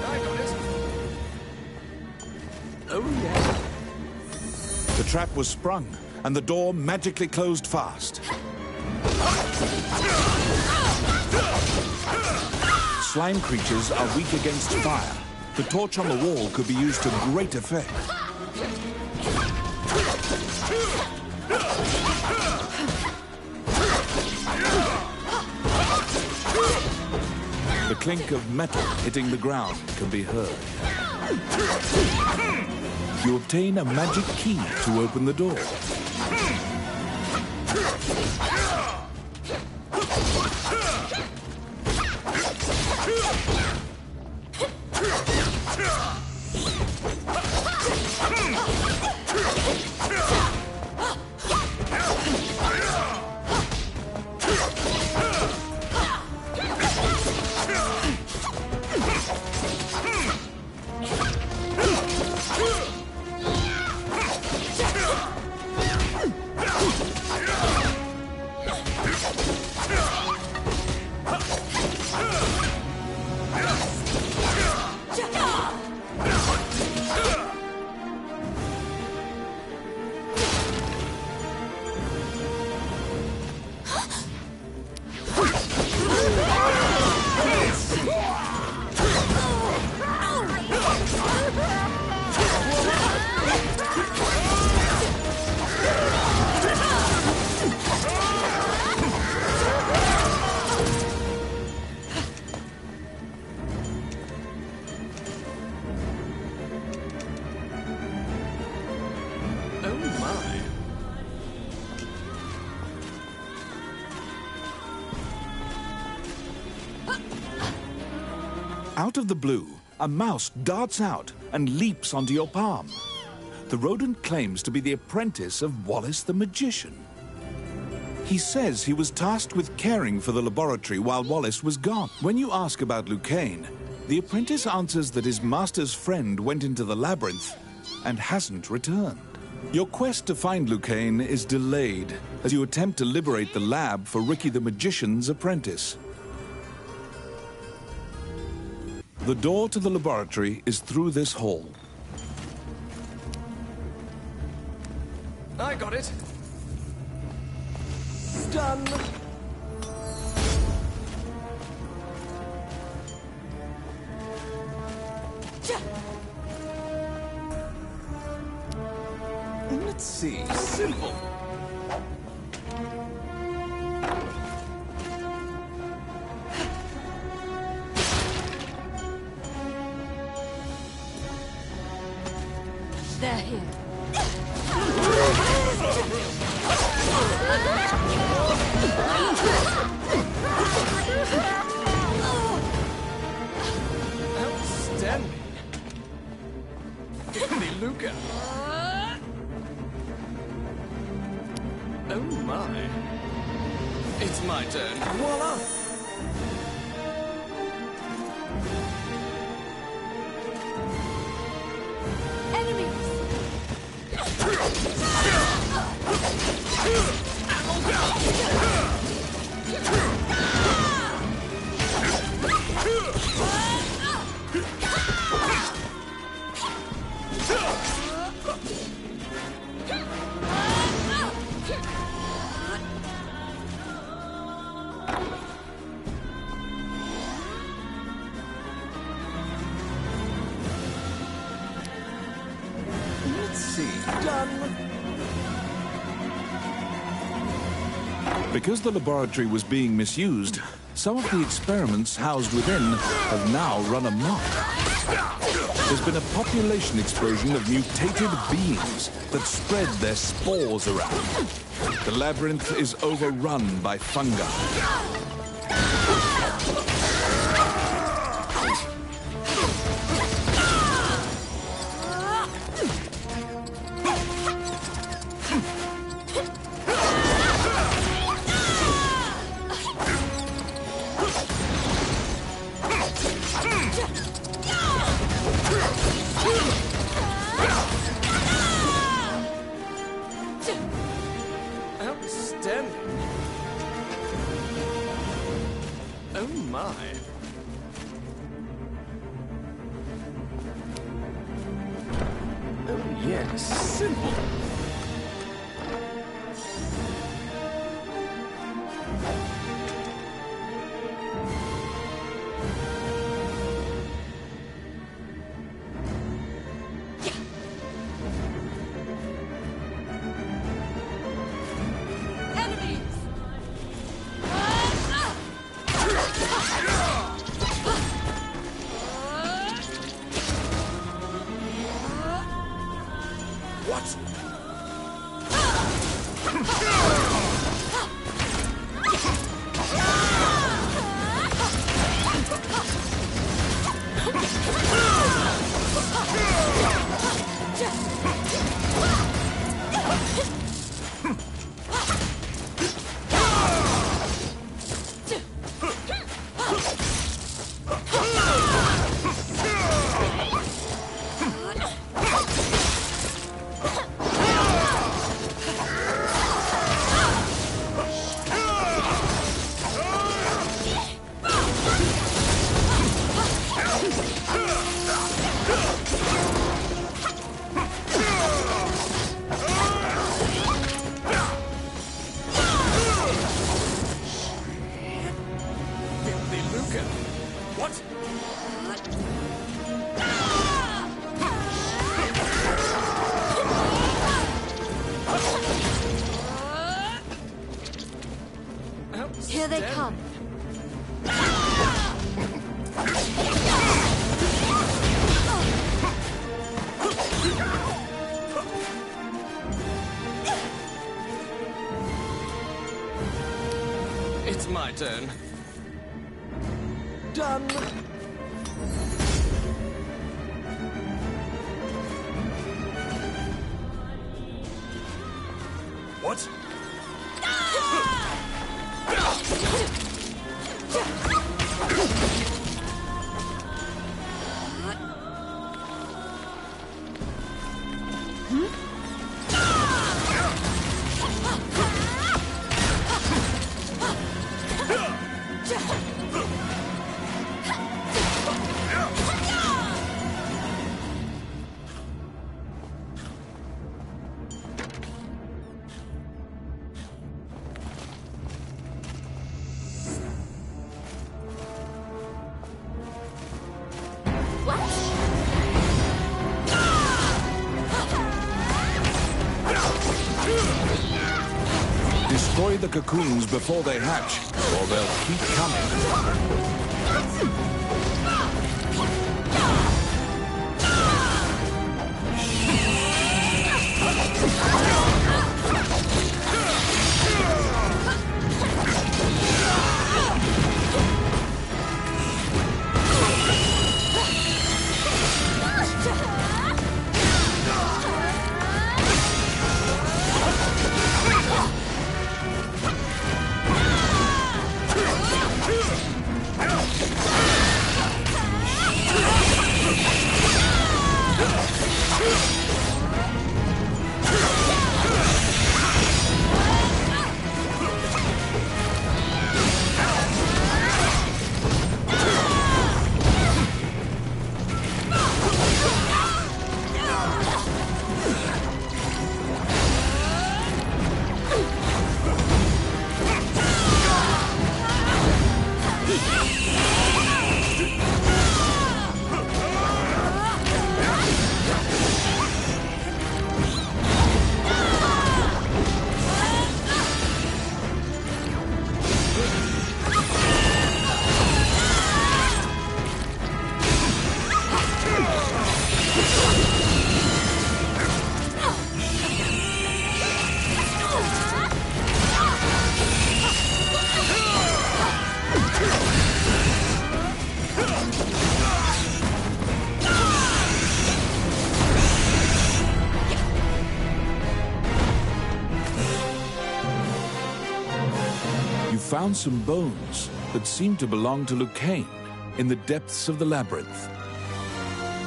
I got it. Oh, yeah. The trap was sprung, and the door magically closed fast. Slime creatures are weak against fire. The torch on the wall could be used to great effect. The clink of metal hitting the ground can be heard. You obtain a magic key to open the door. Out of the blue, a mouse darts out and leaps onto your palm. The rodent claims to be the apprentice of Wallace the magician. He says he was tasked with caring for the laboratory while Wallace was gone. When you ask about Lucane, the apprentice answers that his master's friend went into the labyrinth and hasn't returned. Your quest to find Lucane is delayed as you attempt to liberate the lab for Ricky the magician's apprentice. The door to the laboratory is through this hall. I got it. Done. Let's see. Simple. They're here. Outstanding. Holy Luca. Oh my. It's my turn. Voila. Let's see. Done. Because the laboratory was being misused, some of the experiments housed within have now run amok. There's been a population explosion of mutated beings that spread their spores around. The labyrinth is overrun by fungi. Outstanding. Oh my. Oh yes, simple. What? What? Here they come. It's my turn. Done. What? Destroy the cocoons before they hatch, or they'll keep coming. found some bones that seem to belong to Lucane in the depths of the labyrinth.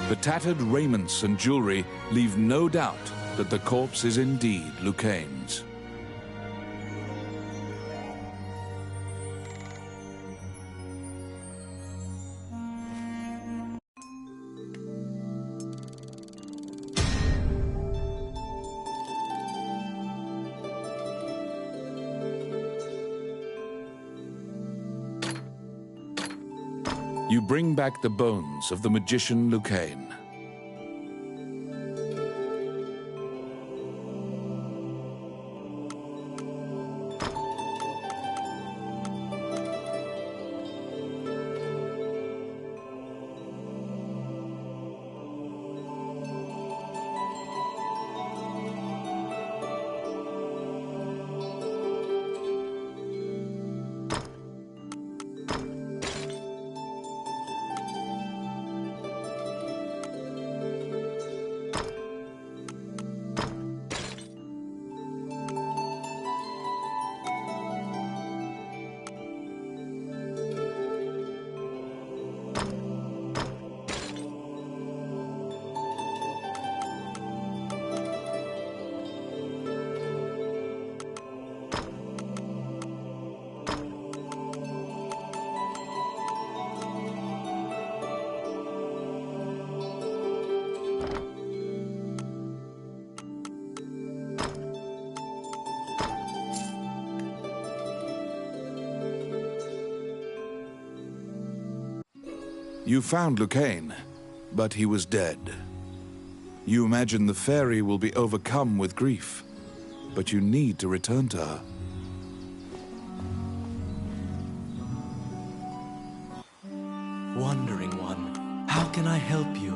The tattered raiments and jewelry leave no doubt that the corpse is indeed Lucane's. You bring back the bones of the magician Lucane. You found Lucane, but he was dead. You imagine the fairy will be overcome with grief, but you need to return to her. Wandering One, how can I help you?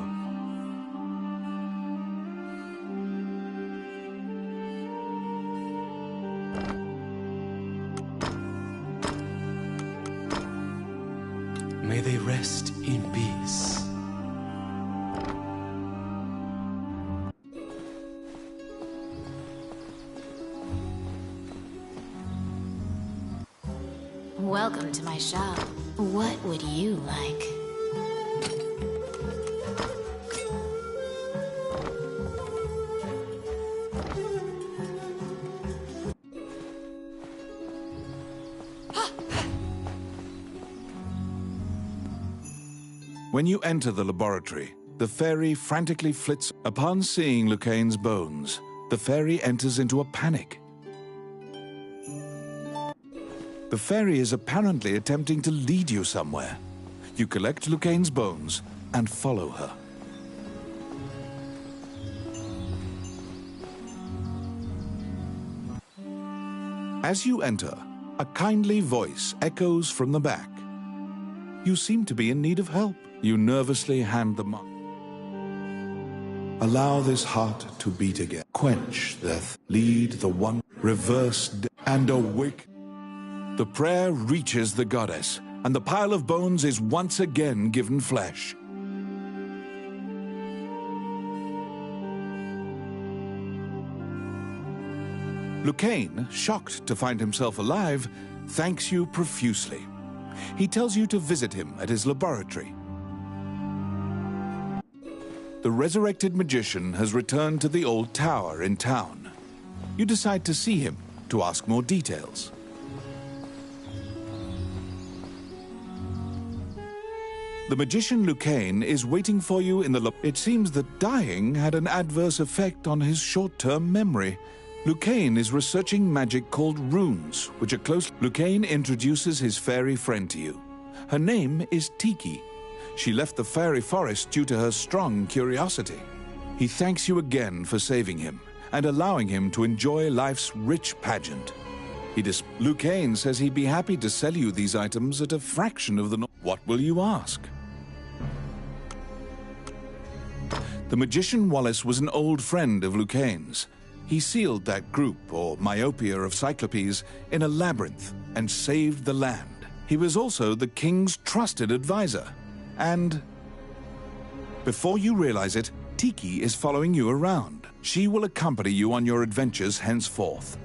May they rest in peace. Welcome to my shop. What would you like? When you enter the laboratory, the fairy frantically flits. Upon seeing Lucane's bones, the fairy enters into a panic. The fairy is apparently attempting to lead you somewhere. You collect Lucane's bones and follow her. As you enter, a kindly voice echoes from the back. You seem to be in need of help. You nervously hand the monk. Allow this heart to beat again. Quench death. Lead the one. Reverse death. And awake. The prayer reaches the goddess, and the pile of bones is once again given flesh. Lucane, shocked to find himself alive, thanks you profusely. He tells you to visit him at his laboratory. The resurrected magician has returned to the old tower in town. You decide to see him to ask more details. The magician Lucane is waiting for you in the lab. It seems that dying had an adverse effect on his short-term memory. Lucane is researching magic called runes, which are close. Lucane introduces his fairy friend to you. Her name is Tiki. She left the fairy forest due to her strong curiosity. He thanks you again for saving him and allowing him to enjoy life's rich pageant. Lucane says he'd be happy to sell you these items at a fraction of the... What will you ask? The magician Wallace was an old friend of Lucane's. He sealed that group, or myopia of Cyclopes, in a labyrinth and saved the land. He was also the king's trusted advisor. And before you realize it, Tiki is following you around. She will accompany you on your adventures henceforth.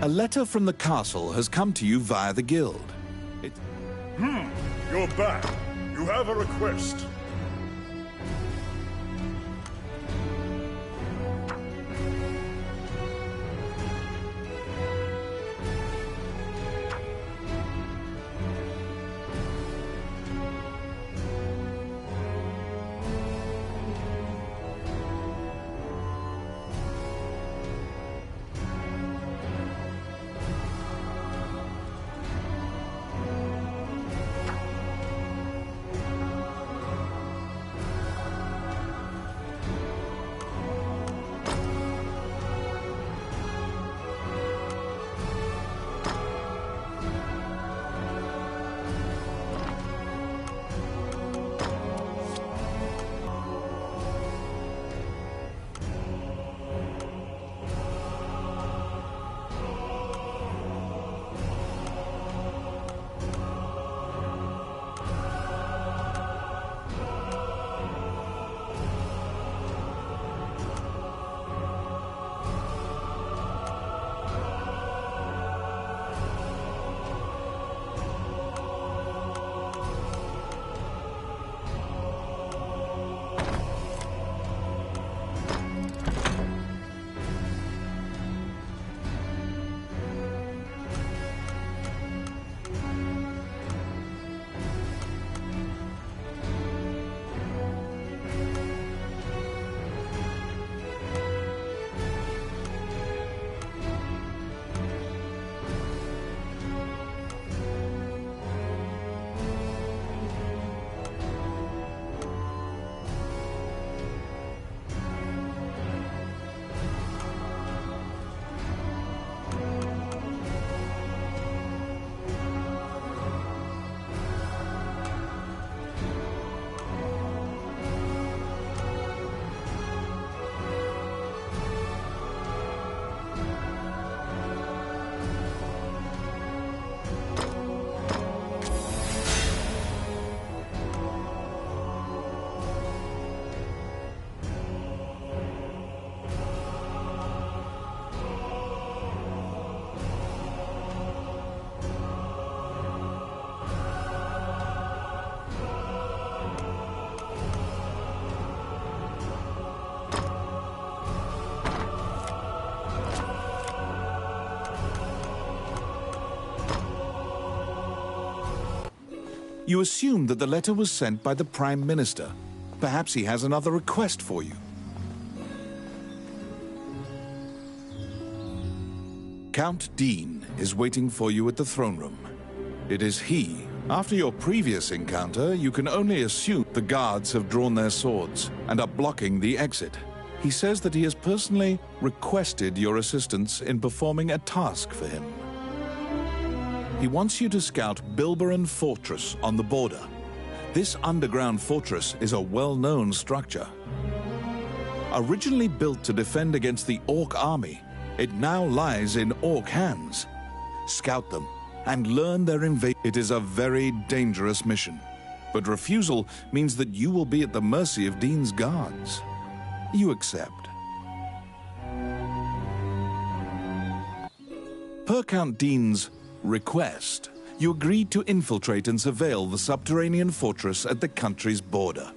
A letter from the castle has come to you via the guild. You're back. You have a request. You assume that the letter was sent by the Prime Minister. Perhaps he has another request for you. Count Dean is waiting for you at the throne room. It is he. After your previous encounter, you can only assume the guards have drawn their swords and are blocking the exit. He says that he has personally requested your assistance in performing a task for him. He wants you to scout Bilberon Fortress on the border. This underground fortress is a well-known structure. Originally built to defend against the Orc army, it now lies in Orc hands. Scout them and learn their invasion. It is a very dangerous mission, but refusal means that you will be at the mercy of Dean's guards. You accept. Per Count Dean's request, you agreed to infiltrate and surveil the subterranean fortress at the country's border.